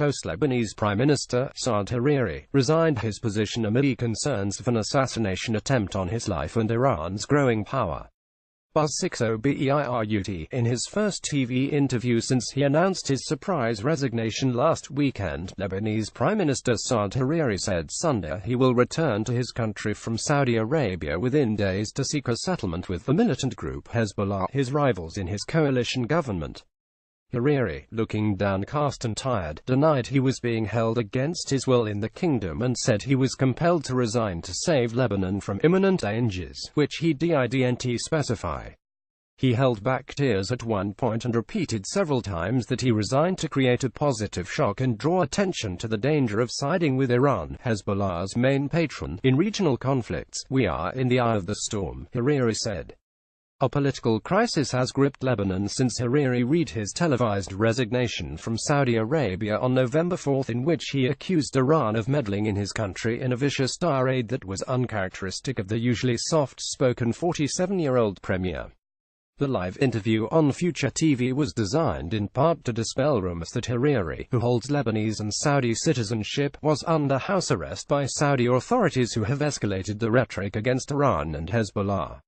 close Lebanese Prime Minister, Saad Hariri, resigned his position amid concerns of an assassination attempt on his life and Iran's growing power. Buzz 60BEIRUT. In his first TV interview since he announced his surprise resignation last weekend, Lebanese Prime Minister Saad Hariri said Sunday he will return to his country from Saudi Arabia within days to seek a settlement with the militant group Hezbollah, his rivals in his coalition government. Hariri, looking downcast and tired, denied he was being held against his will in the kingdom and said he was compelled to resign to save Lebanon from imminent dangers, which he didn't specify. He held back tears at one point and repeated several times that he resigned to create a positive shock and draw attention to the danger of siding with Iran, Hezbollah's main patron, in regional conflicts. "We are in the eye of the storm," Hariri said. A political crisis has gripped Lebanon since Hariri read his televised resignation from Saudi Arabia on November 4, in which he accused Iran of meddling in his country in a vicious tirade that was uncharacteristic of the usually soft-spoken 47-year-old premier. The live interview on Future TV was designed in part to dispel rumors that Hariri, who holds Lebanese and Saudi citizenship, was under house arrest by Saudi authorities who have escalated the rhetoric against Iran and Hezbollah.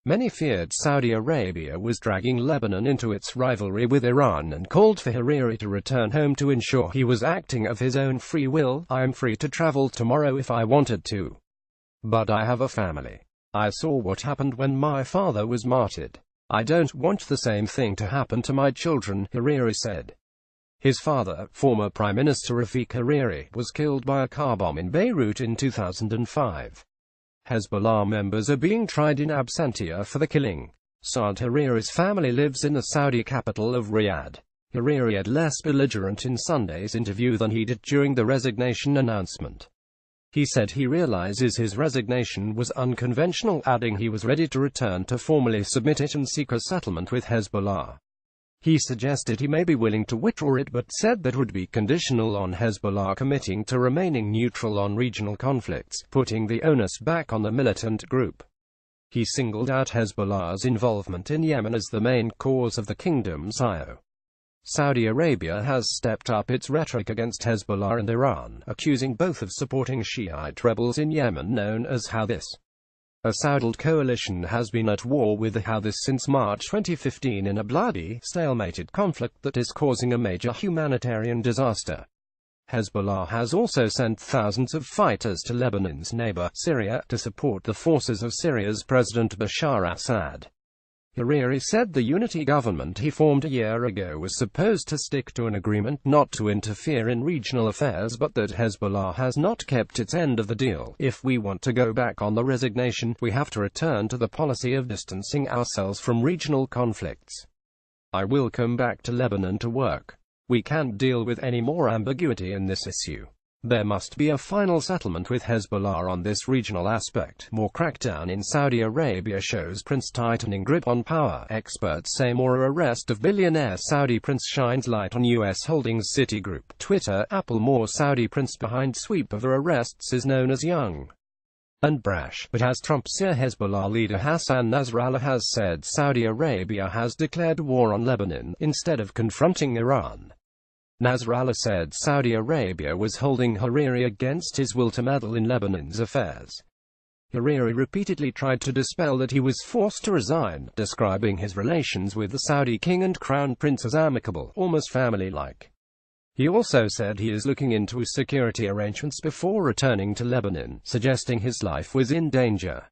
Many feared Saudi Arabia was dragging Lebanon into its rivalry with Iran and called for Hariri to return home to ensure he was acting of his own free will. "I am free to travel tomorrow if I wanted to. But I have a family. I saw what happened when my father was martyred. I don't want the same thing to happen to my children," Hariri said. His father, former Prime Minister Rafiq Hariri, was killed by a car bomb in Beirut in 2005. Hezbollah members are being tried in absentia for the killing. Saad Hariri's family lives in the Saudi capital of Riyadh. Hariri had less belligerent in Sunday's interview than he did during the resignation announcement. He said he realizes his resignation was unconventional, adding he was ready to return to formally submit it and seek a settlement with Hezbollah. He suggested he may be willing to withdraw it but said that would be conditional on Hezbollah committing to remaining neutral on regional conflicts, putting the onus back on the militant group. He singled out Hezbollah's involvement in Yemen as the main cause of the kingdom's ire. Saudi Arabia has stepped up its rhetoric against Hezbollah and Iran, accusing both of supporting Shiite rebels in Yemen known as Houthis. A Saudi coalition has been at war with the Houthis since March 2015 in a bloody, stalemated conflict that is causing a major humanitarian disaster. Hezbollah has also sent thousands of fighters to Lebanon's neighbor, Syria, to support the forces of Syria's President Bashar Assad. Hariri said the unity government he formed a year ago was supposed to stick to an agreement not to interfere in regional affairs, but that Hezbollah has not kept its end of the deal. "If we want to go back on the resignation, we have to return to the policy of distancing ourselves from regional conflicts. I will come back to Lebanon to work. We can't deal with any more ambiguity in this issue. There must be a final settlement with Hezbollah on this regional aspect." More crackdown in Saudi Arabia shows prince tightening grip on power. Experts say more arrest of billionaire Saudi prince shines light on U.S. holdings Citigroup, Twitter, Apple. More Saudi prince behind sweep of arrests is known as young and brash, but as Trump's Hezbollah leader Hassan Nasrallah has said, Saudi Arabia has declared war on Lebanon, instead of confronting Iran. Nasrallah said Saudi Arabia was holding Hariri against his will to meddle in Lebanon's affairs. Hariri repeatedly tried to dispel that he was forced to resign, describing his relations with the Saudi king and crown prince as amicable, almost family-like. He also said he is looking into security arrangements before returning to Lebanon, suggesting his life was in danger.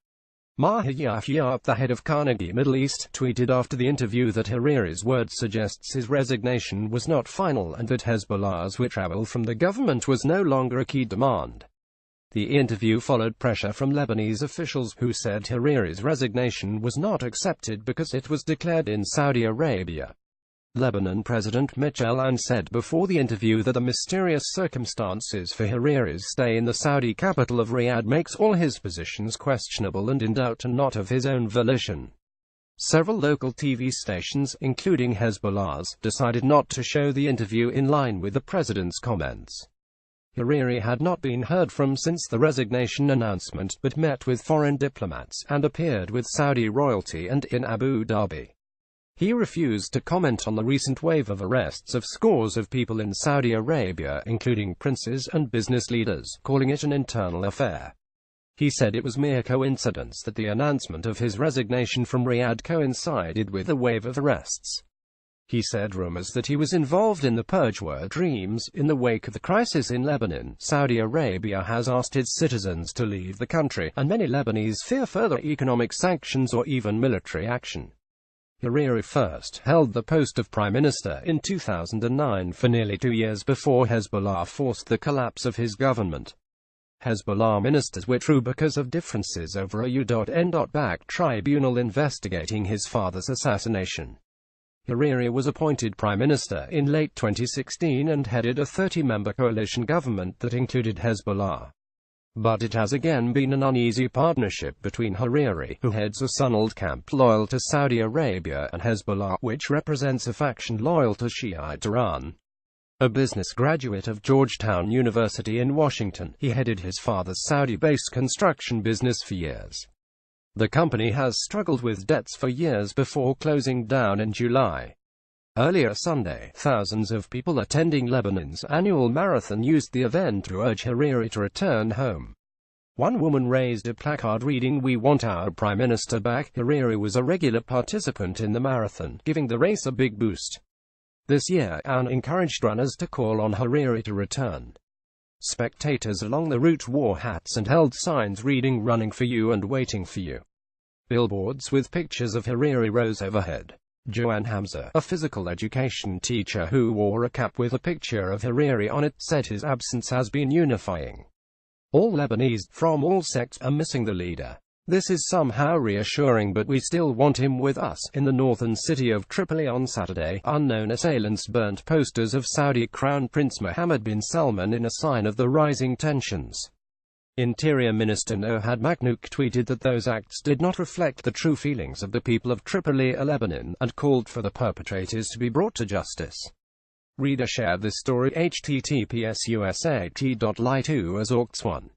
Maher Yahya, the head of Carnegie Middle East, tweeted after the interview that Hariri's word suggests his resignation was not final and that Hezbollah's withdrawal from the government was no longer a key demand. The interview followed pressure from Lebanese officials, who said Hariri's resignation was not accepted because it was declared in Saudi Arabia. Lebanon President Michel Aoun said before the interview that the mysterious circumstances for Hariri's stay in the Saudi capital of Riyadh makes all his positions questionable and in doubt and not of his own volition. Several local TV stations, including Hezbollah's, decided not to show the interview in line with the president's comments. Hariri had not been heard from since the resignation announcement, but met with foreign diplomats and appeared with Saudi royalty and in Abu Dhabi. He refused to comment on the recent wave of arrests of scores of people in Saudi Arabia, including princes and business leaders, calling it an internal affair. He said it was mere coincidence that the announcement of his resignation from Riyadh coincided with the wave of arrests. He said rumors that he was involved in the purge were dreams. In the wake of the crisis in Lebanon, Saudi Arabia has asked its citizens to leave the country, and many Lebanese fear further economic sanctions or even military action. Hariri first held the post of Prime Minister in 2009 for nearly 2 years before Hezbollah forced the collapse of his government. Hezbollah ministers withdrew because of differences over a U.N.-backed tribunal investigating his father's assassination. Hariri was appointed Prime Minister in late 2016 and headed a 30-member coalition government that included Hezbollah. But it has again been an uneasy partnership between Hariri, who heads a Sunni camp loyal to Saudi Arabia, and Hezbollah, which represents a faction loyal to Shiite Iran. A business graduate of Georgetown University in Washington, he headed his father's Saudi-based construction business for years. The company has struggled with debts for years before closing down in July. Earlier Sunday, thousands of people attending Lebanon's annual marathon used the event to urge Hariri to return home. One woman raised a placard reading, "We want our Prime Minister back." Hariri was a regular participant in the marathon, giving the race a big boost. This year, Anne encouraged runners to call on Hariri to return. Spectators along the route wore hats and held signs reading "Running for you" and "Waiting for you." Billboards with pictures of Hariri rose overhead. Joanne Hamza, a physical education teacher who wore a cap with a picture of Hariri on it, said his absence has been unifying. All Lebanese, from all sects, are missing the leader. This is somehow reassuring, but we still want him with us. In the northern city of Tripoli on Saturday, unknown assailants burnt posters of Saudi Crown Prince Mohammed bin Salman in a sign of the rising tensions. Interior Minister Nohad Maknouk tweeted that those acts did not reflect the true feelings of the people of Tripoli, Lebanon, and called for the perpetrators to be brought to justice. Reader, share this story https://usat.li2 as Orcs1.